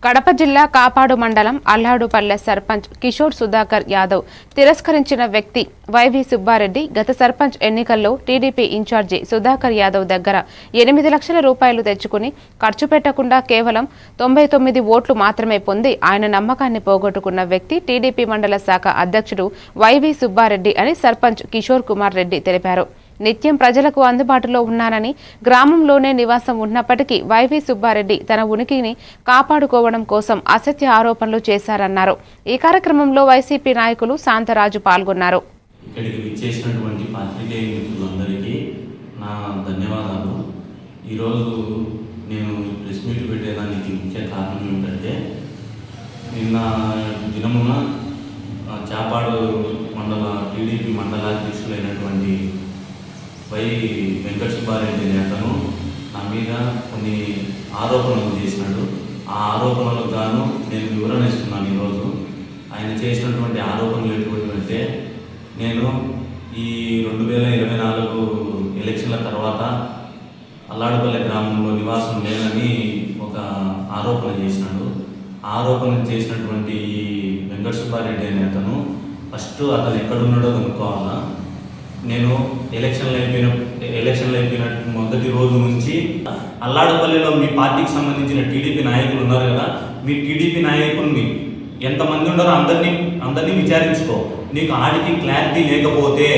కడప జిల్లా కాపాడు మండలం అల్లాడుపల్లె సర్పంచ్ కిషోర్ సుధాకర్ యాదవ్ తిరస్కరించిన వ్యక్తి వైవి సుబ్బారెడ్డి గత సర్పంచ్ ఎన్నికల్లో టీడీపీ ఇన్ఛార్జి సుధాకర్ యాదవ్ దగ్గర 8 లక్షల రూపాయలు తెచ్చుకుని ఖర్చు పెట్టకుండా కేవలం 99 ఓట్లు మాత్రమే పొంది ఆయన నమ్మకాన్ని పోగొట్టుకున్న వ్యక్తి టీడీపీ మండల శాఖ అధ్యక్షుడు వైవి సుబ్బారెడ్డి అని సర్పంచ్ కిషోర్ కుమార్ రెడ్డి తెలిపారు. నిత్యం ప్రజలకు అందుబాటులో ఉన్నానని, గ్రామంలోనే నివాసం ఉన్నప్పటికీ వైవి సుబ్బారెడ్డి తన ఉనికిని కాపాడుకోవడం కోసం అసత్య ఆరోపణలు చేశారన్నారు. ఈ కార్యక్రమంలో వైసీపీ నాయకులు శాంతరాజు పాల్గొన్నారు. ఇక్కడికి విచ్చేసినటువంటి పాత్రికేయ మిత్రులందరికీ నా ధన్యవాదాలు. ఈరోజు నేను ప్రెస్ మీట్ పెట్టేదానికి ముఖ్య కారణం ఏమిటంటే, నిన్న దినమున చాపాడు మండల టీడీపీ మండలాధ్యక్షులైనటువంటి వై వెంకట సుబ్బారెడ్డి నేతను నా మీద కొన్ని ఆరోపణలు చేసినాడు. ఆ ఆరోపణలకు గాను నేను వివరణ ఇస్తున్నాను. ఈరోజు ఆయన చేసినటువంటి ఆరోపణలు ఎటువంటివంటే, నేను ఈ 2024 ఎలక్షన్ల తర్వాత అల్లాడుపల్లె గ్రామంలో నివాసం లేనని ఒక ఆరోపణ చేసినాడు. ఆరోపణ చేసినటువంటి ఈ వెంకట సుబ్బారెడ్డి నేతను ఫస్ట్ అతను ఎక్కడున్నాడో కనుక్కోవాలా. నేను ఎలక్షన్లు అయిపోయిన మొదటి రోజు నుంచి అల్లాడుపల్లిలో మీ పార్టీకి సంబంధించిన టీడీపీ నాయకులు ఉన్నారు కదా, మీ టీడీపీ నాయకుల్ని ఎంతమంది ఉన్నారో అందరినీ విచారించుకో. నీకు ఆడికి క్లారిటీ లేకపోతే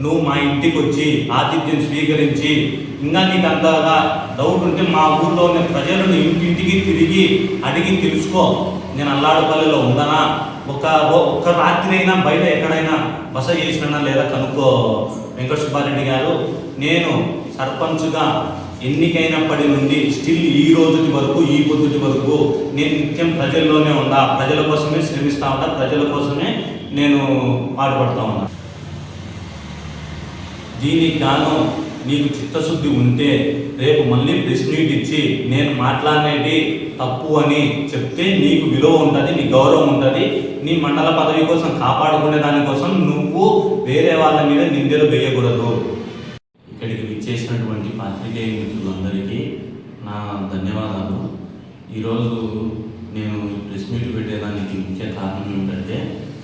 నువ్వు మా ఇంటికి వచ్చి ఆతిథ్యం స్వీకరించి, ఇంకా నీకు అంతగా డౌట్ ఉంటే మా ఊళ్ళో ఉన్న ప్రజలను ఇంటింటికి తిరిగి అడిగి తెలుసుకో. నేను అల్లాడుపల్లిలో ఉందనా, ఒక్క రాత్రి అయినా బయట ఎక్కడైనా బస చేసినా లేదా కనుక్కో వెంకట సుబ్బారెడ్డి గారు. నేను సర్పంచ్గా ఎన్నికైనప్పటి నుండి స్టిల్ ఈ రోజుటి వరకు, ఈ పొద్దుటి వరకు నేను నిత్యం ప్రజల్లోనే ఉన్నా, ప్రజల కోసమే శ్రమిస్తూ ఉన్నా, ప్రజల కోసమే నేను పాటుపడుతూ ఉన్నా. దీనికి గాను నీకు చిత్తశుద్ధి ఉంటే రేపు మళ్ళీ ప్రెస్ మీట్ ఇచ్చి నేను మాట్లాడేది తప్పు అని చెప్తే నీకు విలువ ఉంటుంది, నీ గౌరవం ఉంటుంది. నీ మండల పదవి కోసం కాపాడుకునే దానికోసం నువ్వు వేరే వాళ్ళ మీద నిందలు వేయకూడదు. ఇక్కడికి విచ్చేసినటువంటి పాత్రికేయ మిత్రులందరికీ నా ధన్యవాదాలు. ఈరోజు నేను ప్రెస్ మీట్ పెట్టేదానికి ముఖ్య కారణం ఏమిటంటే,